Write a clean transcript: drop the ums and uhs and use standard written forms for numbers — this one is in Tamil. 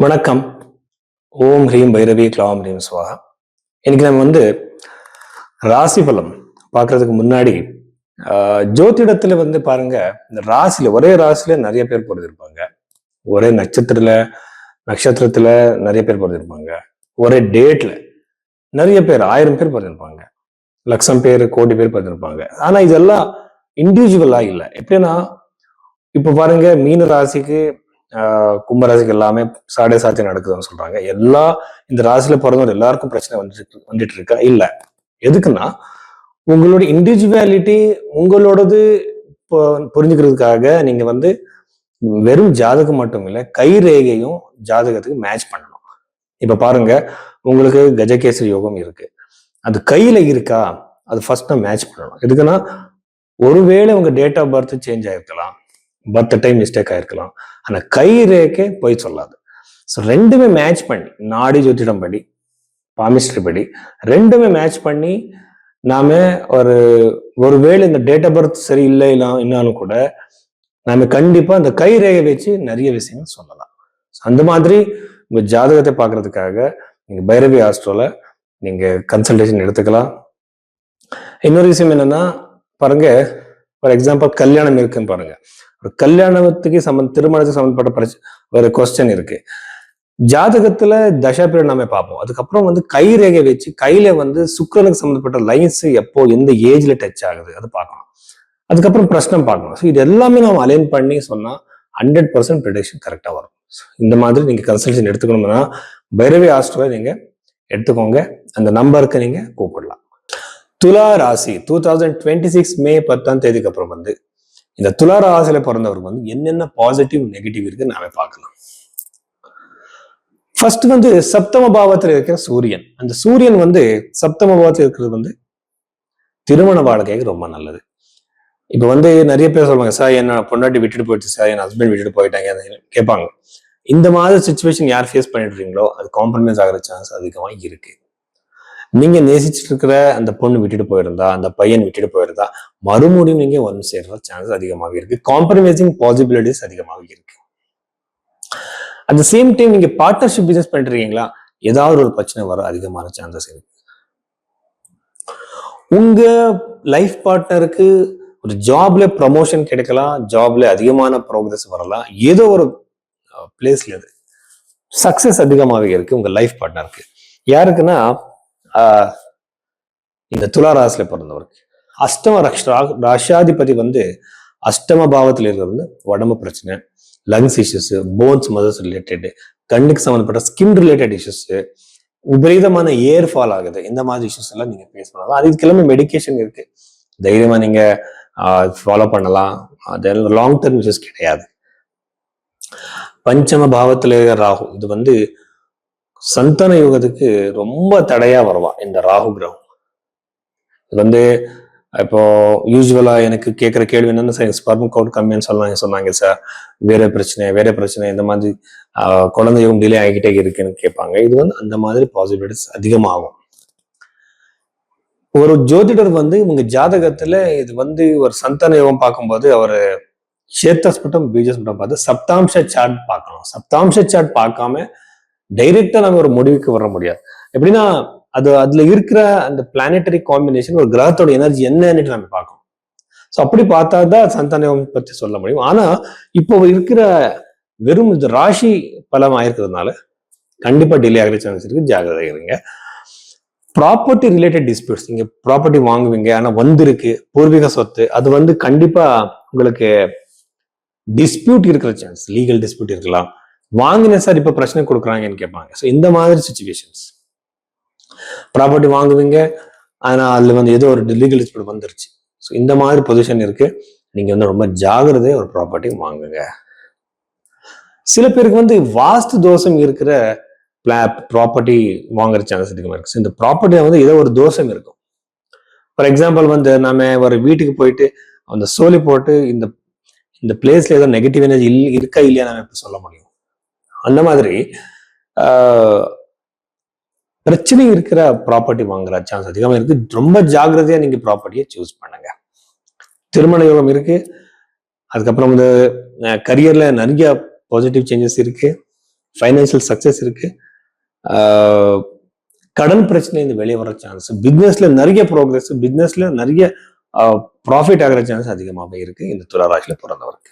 வணக்கம். ஓம் ஹ்ரீம் பைரவி க்ளாம் ஹ்ரீம் ஸ்வாஹா. இன்னைக்கு நம்ம ராசி பலம் பார்க்கறதுக்கு முன்னாடி ஜோதிடத்துல பாருங்க, இந்த ராசியில ஒரே ராசியில நிறைய பேர் பிறந்திருப்பாங்க. ஒரே நட்சத்திரத்துல நிறைய பேர் பிறந்திருப்பாங்க. ஒரே டேட்ல நிறைய பேர் 1000 பேர் பிறந்திருப்பாங்க. லட்சம் பேர், கோடி பேர் பிறந்திருப்பாங்க. ஆனா இதெல்லாம் இண்டிவிஜுவலா இல்லை. எப்படின்னா இப்ப பாருங்க, மீன ராசிக்கு கும்பராசிக்கு எல்லாமே சாடே சாத்தி நடக்குதுன்னு சொல்றாங்க. இந்த ராசியில பிறந்தவங்க எல்லாருக்கும் பிரச்சனை வந்துட்டு இருக்கா? இல்ல. எதுக்குன்னா உங்களோட இண்டிவிஜுவாலிட்டி உங்களோடது புரிஞ்சுக்கிறதுக்காக நீங்க வெறும் ஜாதகம் மட்டும் இல்ல, கை ரேகையும் ஜாதகத்துக்கு மேட்ச் பண்ணணும். இப்ப பாருங்க, உங்களுக்கு கஜகேசரி யோகம் இருக்கு, அது கையில இருக்கா? அது ஃபர்ஸ்ட் மேட்ச் பண்ணணும். எதுக்குன்னா ஒருவேளை உங்க டேட் ஆஃப் பர்த் சேஞ்ச் ஆயிருக்கலாம், பர்த் டைம் மிஸ்டேக் ஆயிருக்கலாம், ஆனா கை ரேகை போய் சொல்லாது. ஸோ ரெண்டுமே மேட்ச் பண்ணி, நாடி ஜோதிடம் படி, பாமிஸ்ட்ரி படி ரெண்டுமே மேட்ச் பண்ணி நாம ஒருவேளை இந்த டேட் ஆஃப் பர்த் சரி இல்லை இன்னாலும் கூட நாம கண்டிப்பா அந்த கை ரேகை வச்சு நிறைய விஷயங்கள் சொல்லலாம். அந்த மாதிரி உங்க ஜாதகத்தை பார்க்கறதுக்காக நீங்க பைரவி ஆஸ்ட்ரோல நீங்க கன்சல்டேஷன் எடுத்துக்கலாம். இன்னொரு விஷயம் என்னன்னா, பாருங்க, ஃபார் எக்ஸாம்பிள் கல்யாணம் இருக்குன்னு பாருங்க, ஒரு கல்யாணத்துக்கு திருமணத்துக்கு சம்பந்தப்பட்ட ஒரு கொஸ்டின் இருக்கு. ஜாதகத்துல தசா பீரியட் நாம பார்ப்போம். அதுக்கப்புறம் கை ரேகை வச்சு கையில சுக்கிரனுக்கு சம்பந்தப்பட்ட லைன்ஸ் எப்போ எந்த ஏஜ்ல டச் ஆகுது அது பார்க்கணும். அதுக்கப்புறம் பிரச்சனை பார்க்கணும். ஸோ இது எல்லாமே நம்ம அலைன் பண்ணி சொன்னா 100% ப்ரெடிக்ஷன் கரெக்டா வரும். இந்த மாதிரி நீங்க கன்சல்டேஷன் எடுத்துக்கணும்னா பைரவி ஆஸ்ட்ரோவை நீங்க எடுத்துக்கோங்க. அந்த நம்பருக்கு நீங்க கூப்பிடலாம். துலா ராசி 2026 மே 10 அப்புறம் இந்த துலா ராசியில பிறந்தவருக்கு என்னென்ன பாசிட்டிவ் நெகட்டிவ் இருக்கு நாம பார்க்கலாம். ஃபர்ஸ்ட் சப்தம பாவத்தில் இருக்கிற சூரியன். அந்த சூரியன் சப்தம பாவத்தில் இருக்கிறது திருமண வாழ்க்கைக்கு ரொம்ப நல்லது. இப்ப நிறைய பேர் சொல்லுவாங்க, சார் என்ன பொண்டாட்டி விட்டுட்டு போயிடுச்சு சார், என் ஹஸ்பண்ட் விட்டுட்டு போயிட்டாங்க கேட்பாங்க. இந்த மாதிரி சுச்சுவேஷன் யார் ஃபேஸ் பண்ணிட்டு இருக்கீங்களோ அது காம்ப்ரமைஸ் ஆகிற சான்ஸ் அதிகமா இருக்கு. நீங்க நேசிச்சுட்டு இருக்கிற அந்த பொண்ணு விட்டுட்டு போயிருந்தா, அந்த பையன் விட்டுட்டு போயிருந்தா, மறுபடியும் நீங்க ஒன்று சேர்ற சான்ஸ் அதிகமாக இருக்கு. காம்ப்ரமைசிங் பாசிபிலிட்டிஸ் அதிகமாக இருக்கு. அட் த சேம் டைம் நீங்க பார்ட்னர்ஷிப் பிசினஸ் பண்ணிட்டு இருக்கீங்களா, ஏதாவது ஒரு பிரச்சனை வர அதிகமான சான்சஸ் இருக்கு. உங்க லைஃப் பார்ட்னருக்கு ஒரு ஜாப்ல ப்ரமோஷன் கிடைக்கலாம், ஜாப்ல அதிகமான ப்ரோக்ரஸ் வரலாம், ஏதோ ஒரு பிளேஸ்ல சக்சஸ் அதிகமாக இருக்கு உங்க லைஃப் பார்ட்னருக்கு. யாருக்குன்னா இந்த துலா ராசியில பிறந்தவருக்கு அஷ்டம ராஷாதிபதி அஷ்டம பாவத்தில் இருக்கிறது உடம்பு பிரச்சனை, lungs issues, bones matters related, கண்ணுக்கு சம்பந்தப்பட்ட ஸ்கின் ரிலேட்டட் இஷ்யூஸ், விபரீதமான ஏர் ஃபால் ஆகுது, இந்த மாதிரி இஷ்யூஸ் எல்லாம் நீங்க பேஸ் பண்ணலாம். அதுக்கு எல்லாமே மெடிக்கேஷன் இருக்கு, தைரியமா நீங்க ஃபாலோ பண்ணலாம். அது லாங் டர்ம் இஷ்யூஸ் கிடையாது. பஞ்சம பாவத்துல ராகு, இது சந்தான யோகத்துக்கு ரொம்ப தடையா வருவான் இந்த ராகு கிரகம். இது இப்போ யூஸ்வலா எனக்கு கேட்குற கேள்வி என்னன்னா, சார் ஸ்பெர்ம் கவுண்ட் கம்மின்னு சொன்னாங்க சார், வேற பிரச்சனை இந்த மாதிரி குழந்தையும் டிலே ஆகிக்கிட்டே இருக்குன்னு கேட்பாங்க. இது அந்த மாதிரி பாசிபிலிட்டிஸ் அதிகமாகும். ஒரு ஜோதிடர் இவங்க ஜாதகத்துல இது ஒரு சந்தான யோகம் பார்க்கும்போது அவர் சேத்தஸ்பட்டம் பீஜஸ்பட்டம் பார்த்து சப்தாம்ச சார்ட் பார்க்கணும். சப்தாம்ச சார்ட் பார்க்காம டைரக்டா நம்ம ஒரு முடிவுக்கு வர முடியாது. எப்படின்னா அதுல இருக்கிற அந்த பிளானட்டரி காம்பினேஷன், ஒரு கிரகத்தோட எனர்ஜி என்னன்னு நம்ம பார்க்கணும். ஸோ அப்படி பார்த்தாதான் சந்தானம் பத்தி சொல்ல முடியும். ஆனா இப்போ இருக்கிற வெறும் இந்த ராசி பலம் ஆயிருக்கிறதுனால கண்டிப்பா டிலே ஆகிற சான்ஸ் இருக்கு, ஜாகிரதை இருங்க. ப்ராப்பர்ட்டி ரிலேட்டட் டிஸ்பியூட்ஸ், நீங்க ப்ராப்பர்ட்டி வாங்குவீங்க, ஆனா இருக்கு பூர்வீக சொத்து, அது கண்டிப்பா உங்களுக்கு டிஸ்பியூட் இருக்கிற சான்ஸ், லீகல் டிஸ்பியூட் இருக்கலாம். வாங்கின சார் இப்ப பிரச்சனை கொடுக்குறாங்கன்னு கேட்பாங்க. ஸோ இந்த மாதிரி சுச்சுவேஷன்ஸ், ப்ராப்பர்ட்டி வாங்குவீங்க ஆனா அதுல ஏதோ ஒரு லீகல் டிஸ்பியூட் வந்துருச்சு. ஸோ இந்த மாதிரி பொசிஷன் இருக்கு. நீங்க ரொம்ப ஜாகிரதையா ஒரு ப்ராப்பர்ட்டி வாங்குங்க. சில பேருக்கு வாஸ்து தோஷம் இருக்கிற ப்ராப்பர்ட்டி வாங்குற சான்ஸ் அதிகமா இருக்கு. இந்த ப்ராப்பர்ட்டியில ஏதோ ஒரு தோஷம் இருக்கும். ஃபார் எக்ஸாம்பிள் நாம ஒரு வீட்டுக்கு போயிட்டு அந்த சோலி போட்டு இந்த பிளேஸ்ல ஏதோ நெகட்டிவ் எனர்ஜி இருக்கா இல்லையா நம்ம எப்படி சொல்ல முடியும்? அந்த மாதிரி பிரச்சனை இருக்கிற ப்ராப்பர்ட்டி வாங்குற சான்ஸ் அதிகமா இருக்கு. ரொம்ப ஜாகிரதையா நீங்க ப்ராப்பர்ட்டியை சூஸ் பண்ணுங்க. திருமண யோகம் இருக்கு. அதுக்கப்புறம் கரியர்ல நிறைய பாசிட்டிவ் சேஞ்சஸ் இருக்கு. ஃபைனான்சியல் சக்சஸ் இருக்கு. கடன் பிரச்சனையிலிருந்து வெளியே வர சான்ஸ், பிசினஸ்ல நிறைய ப்ரோக்ரஸ், பிசினஸ்ல நிறைய ப்ராஃபிட் ஆகிற சான்ஸ் அதிகமாகவே இருக்கு இந்த துலா ராசியில பிறந்தவருக்கு.